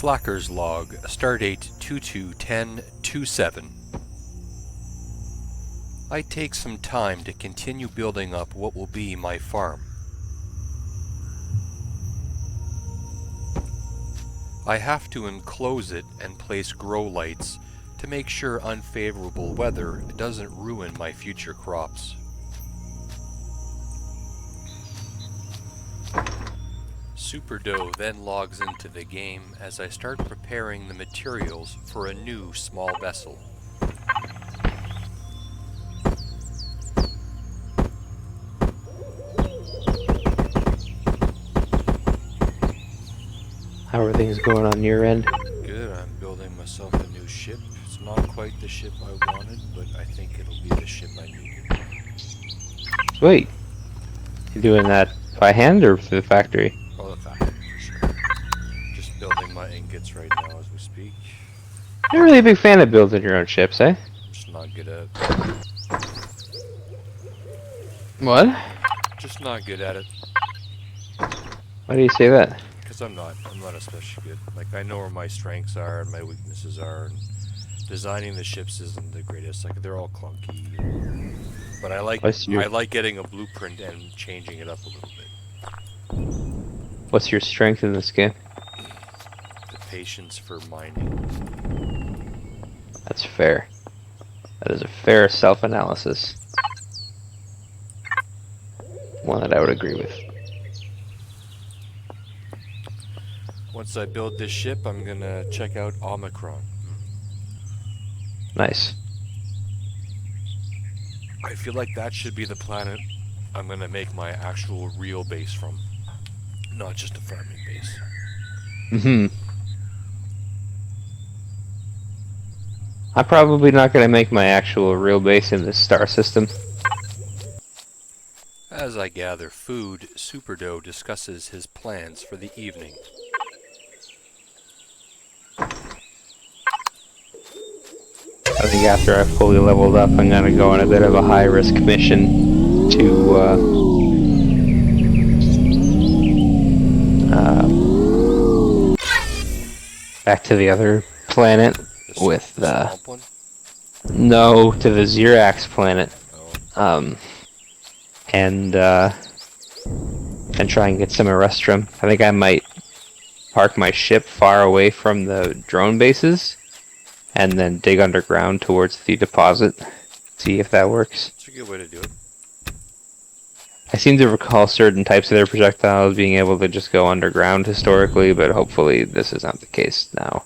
Slacker's log, stardate 221027. I take some time to continue building up what will be my farm. I have to enclose it and place grow lights to make sure unfavorable weather doesn't ruin my future crops. Superdough then logs into the game as I start preparing the materials for a new small vessel. How are things going on your end? Good, I'm building myself a new ship. It's not quite the ship I wanted, but I think it'll be the ship I needed. Sweet. You doing that by hand or through the factory? Oh, the factory, for sure. Just building my ingots right now as we speak. You're really a big fan of building your own ships, eh? I'm just not good at it. What? Just not good at it. Why do you say that? Because I'm not especially good. Like, I know where my strengths are and my weaknesses are, and designing the ships isn't the greatest. Like, they're all clunky. But I like getting a blueprint and changing it up a little bit. What's your strength in this game? The patience for mining. That's fair. That is a fair self-analysis. One that I would agree with. Once I build this ship, I'm gonna check out Omicron. Nice. I feel like that should be the planet I'm gonna make my actual real base from. Not just a farming base. I'm probably not going to make my actual real base in this star system. As I gather food, Superdough discusses his plans for the evening. I think after I've fully leveled up, I'm going to go on a bit of a high-risk mission to back to the other planet with no, to the Xerax planet. And try and get some Erestrum. I think I might park my ship far away from the drone bases and then dig underground towards the deposit. See if that works. That's a good way to do it. I seem to recall certain types of their projectiles being able to just go underground historically, but hopefully this is not the case now.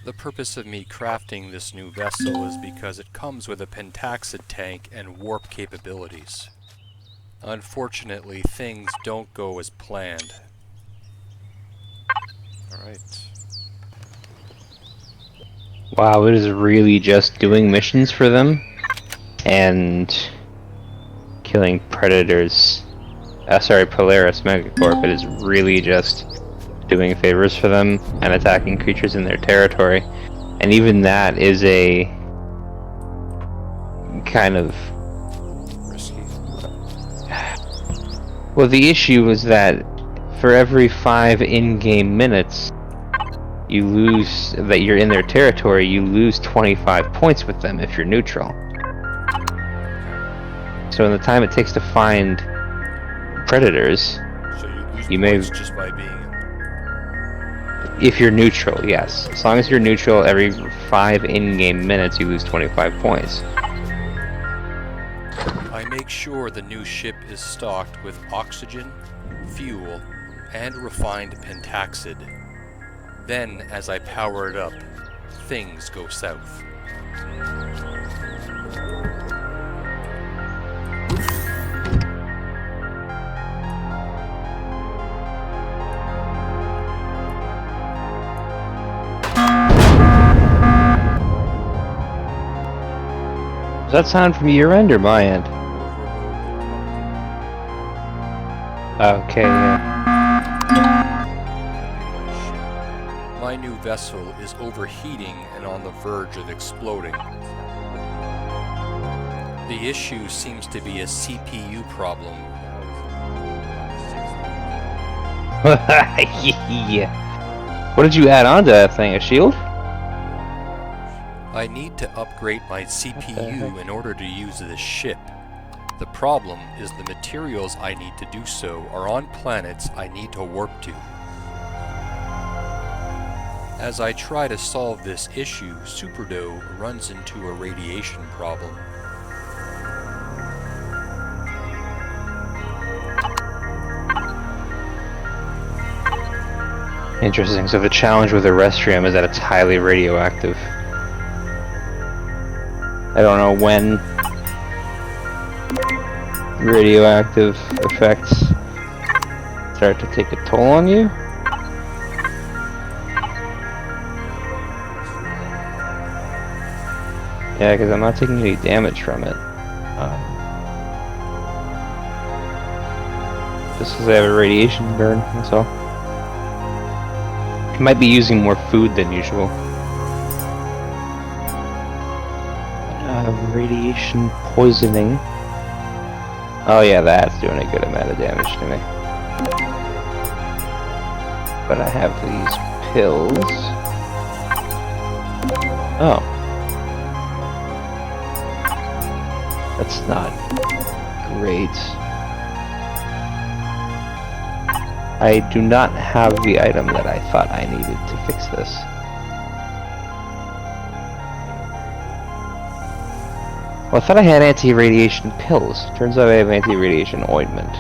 The purpose of me crafting this new vessel is because it comes with a pentaxid tank and warp capabilities. Unfortunately, things don't go as planned. Alright. Wow, it is really just doing missions for them and killing predators. Polaris Megacorp. It is really just doing favors for them and attacking creatures in their territory. And even that is a kind of Risky. Well, the issue is that for every 5 in-game minutes you lose that you're in their territory, you lose 25 points with them if you're neutral. So in the time it takes to find predators, So you lose may points just by being in. If you're neutral, yes. As long as you're neutral, every 5 in-game minutes you lose 25 points. I make sure the new ship is stocked with oxygen, fuel, and refined pentaxid. Then, as I power it up, things go south. Does that sound from your end or my end? Okay, yeah. My new vessel is overheating and on the verge of exploding. The issue seems to be a CPU problem. Yeah. What did you add on to that thing? A shield? I need to upgrade my CPU in order to use this ship. The problem is the materials I need to do so are on planets I need to warp to. As I try to solve this issue, Superdo runs into a radiation problem. Interesting. So the challenge with the Restrium is that it's highly radioactive. I don't know when radioactive effects start to take a toll on you. Yeah, because I'm not taking any damage from it. Just because I have a radiation burn, that's all. I might be using more food than usual. Radiation poisoning. Oh yeah, that's doing a good amount of damage to me. But I have these pills. Oh. That's not great. I do not have the item that I thought I needed to fix this. Well, I thought I had anti-radiation pills. Turns out I have anti-radiation ointment.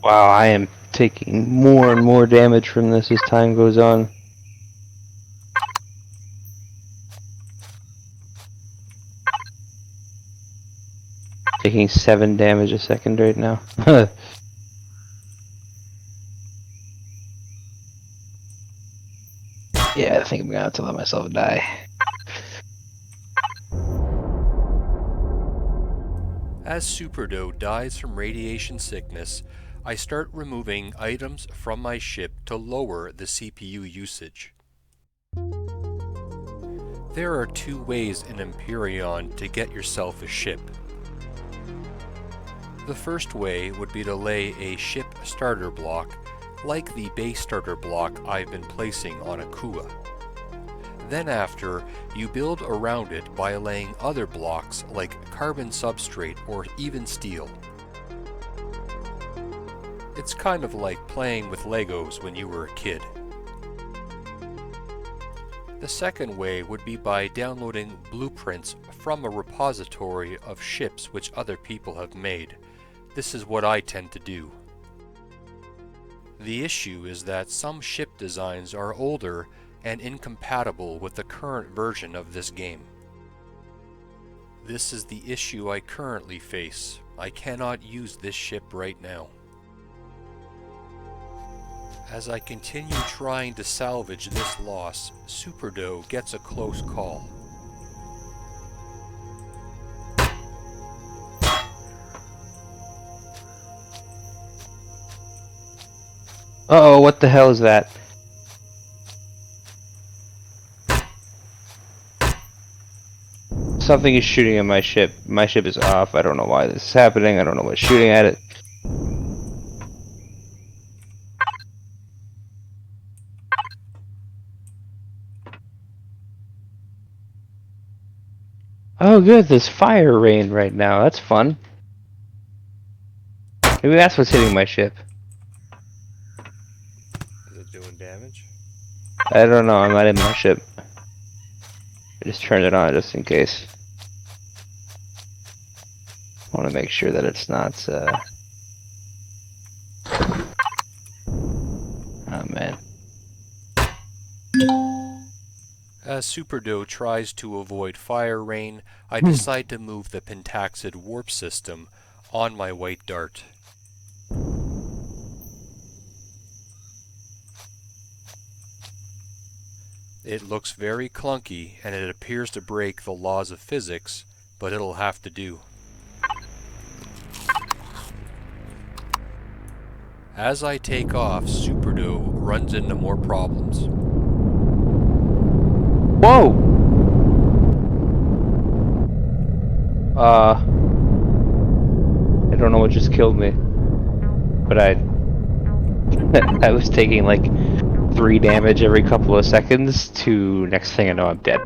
Wow, I am taking more and more damage from this as time goes on. Taking 7 damage a second right now. Yeah, I think I'm gonna have to let myself die. As Superdo dies from radiation sickness, I start removing items from my ship to lower the CPU usage. There are 2 ways in Empyrion to get yourself a ship. The first way would be to lay a ship starter block, like the base starter block I've been placing on Akua. Then after, you build around it by laying other blocks like carbon substrate or even steel. It's kind of like playing with Legos when you were a kid. The second way would be by downloading blueprints from a repository of ships which other people have made. This is what I tend to do. The issue is that some ship designs are older and incompatible with the current version of this game. This is the issue I currently face. I cannot use this ship right now. As I continue trying to salvage this loss, Superdo gets a close call. Uh-oh, what the hell is that? Something is shooting at my ship. My ship is off. I don't know why this is happening. I don't know what's shooting at it. Oh good, there's fire rain right now. That's fun. Maybe that's what's hitting my ship. Is it doing damage? I don't know, I'm not in my ship. I just turned it on just in case. I want to make sure that it's not, Oh man. As Superdo tries to avoid fire rain, I decide to move the Pentaxid warp system on my white dart. It looks very clunky and it appears to break the laws of physics, but it'll have to do. As I take off, Superdo runs into more problems. Whoa! don't know what just killed me. But I was taking like 3 damage every couple of seconds to next thing I know I'm dead.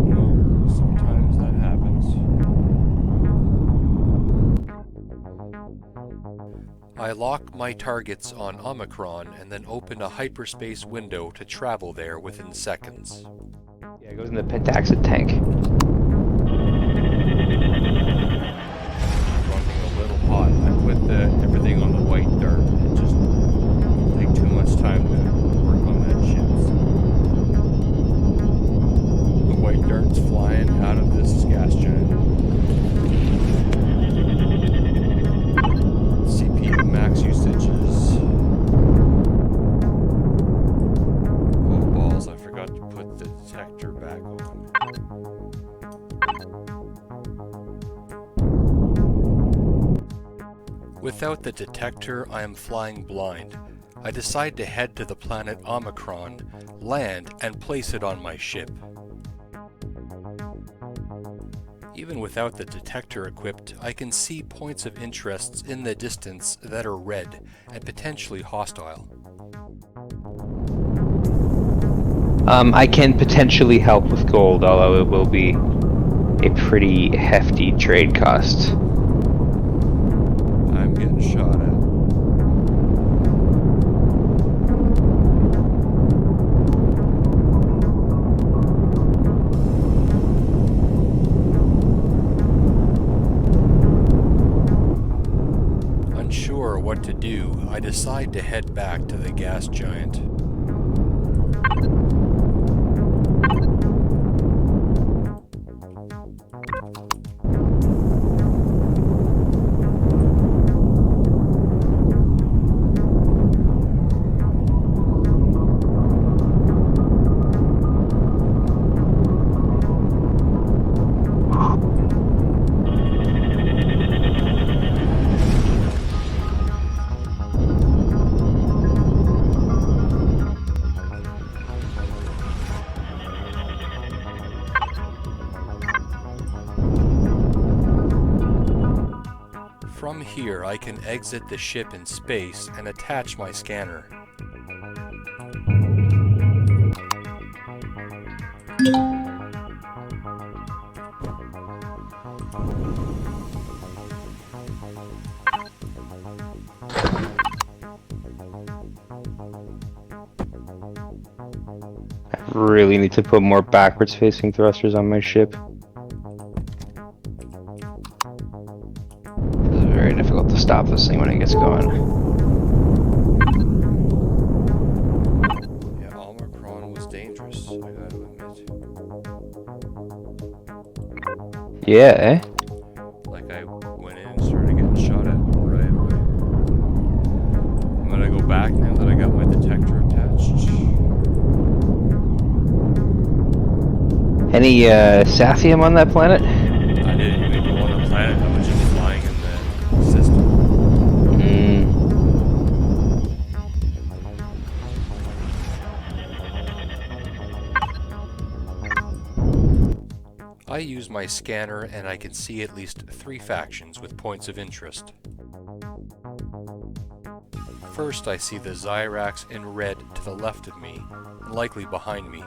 Well, sometimes that happens. I lock my targets on Omicron and then open a hyperspace window to travel there within seconds. Yeah, it goes in the pentaxid tank. Running a little hot. I put everything on the white dart. It just take too much time to work on that ship. The white dart's flying out of this gas giant. CPU max usage is... Oh balls, I forgot to put the detector back on. Without the detector, I am flying blind. I decide to head to the planet Omicron, land, and place it on my ship. Even without the detector equipped, I can see points of interest in the distance that are red and potentially hostile. I can potentially help with gold, although it will be a pretty hefty trade cost. I'm getting shot at. Unsure what to do, I decide to head back to the gas giant. From here, I can exit the ship in space and attach my scanner. I really need to put more backwards facing thrusters on my ship. It's very difficult to stop this thing when it gets going. Yeah, Omicron was dangerous, I gotta admit. Yeah, eh? Like, I went in and started getting shot at right away. I'm gonna go back now that I got my detector attached. Any Sathium on that planet? I didn't even go on the planet, I was just flying in the system. I use my scanner and I can see at least 3 factions with points of interest. First, I see the Zyrax in red to the left of me, and likely behind me.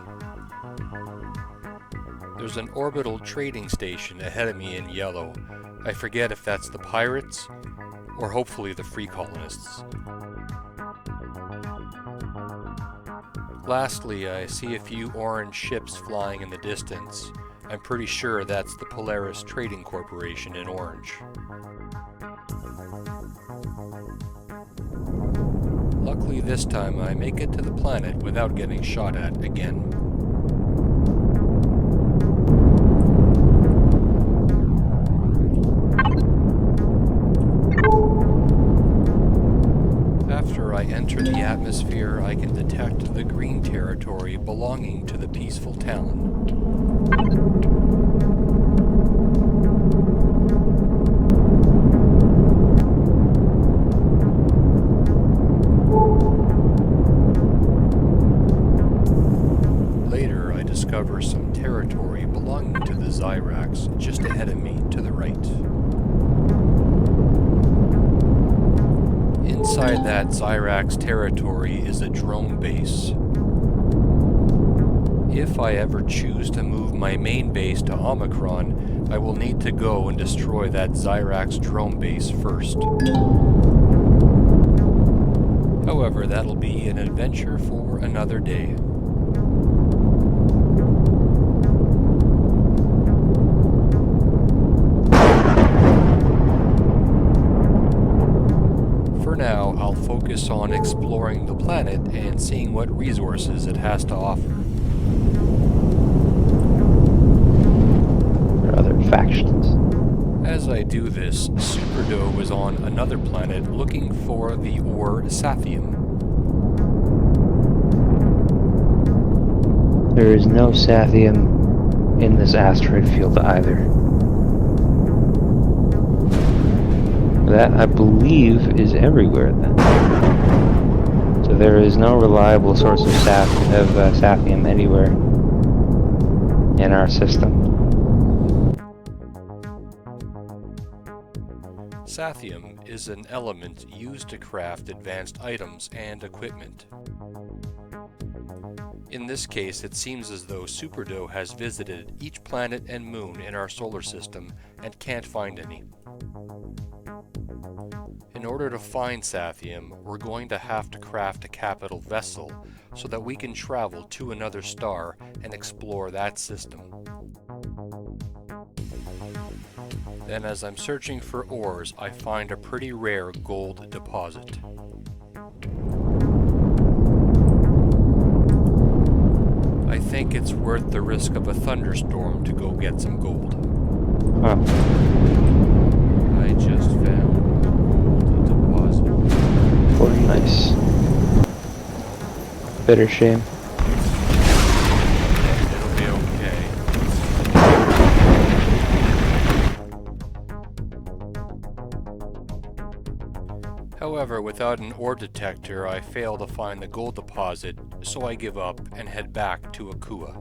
There's an orbital trading station ahead of me in yellow. I forget if that's the pirates, or hopefully the free colonists. Lastly, I see a few orange ships flying in the distance. I'm pretty sure that's the Polaris Trading Corporation in orange. Luckily this time I make it to the planet without getting shot at again. After I enter the atmosphere, I can detect the green territory belonging to the peaceful Talon. Later, I discover some territory belonging to the Zyrax. Zyrax just ahead of me to the right. Inside that Zyrax territory is a drone base. If I ever choose to move my main base to Omicron, I will need to go and destroy that Zyrax drone base first. However, that'll be an adventure for another day. For now, I'll focus on exploring the planet and seeing what resources it has to offer. Other factions. As I do this, Superdo is on another planet looking for the ore Sathium. There is no Sathium in this asteroid field either. That, I believe, is everywhere then. So there is no reliable source of Sathium anywhere in our system. Sathium is an element used to craft advanced items and equipment. In this case, it seems as though Superdo has visited each planet and moon in our solar system and can't find any. In order to find Sathium, we're going to have to craft a capital vessel so that we can travel to another star and explore that system. Then as I'm searching for ores, I find a pretty rare gold deposit. I think it's worth the risk of a thunderstorm to go get some gold. Huh. I just found a gold deposit. Very nice. Bitter shame. It'll be okay. However, without an ore detector, I fail to find the gold deposit, so I give up and head back to Akua.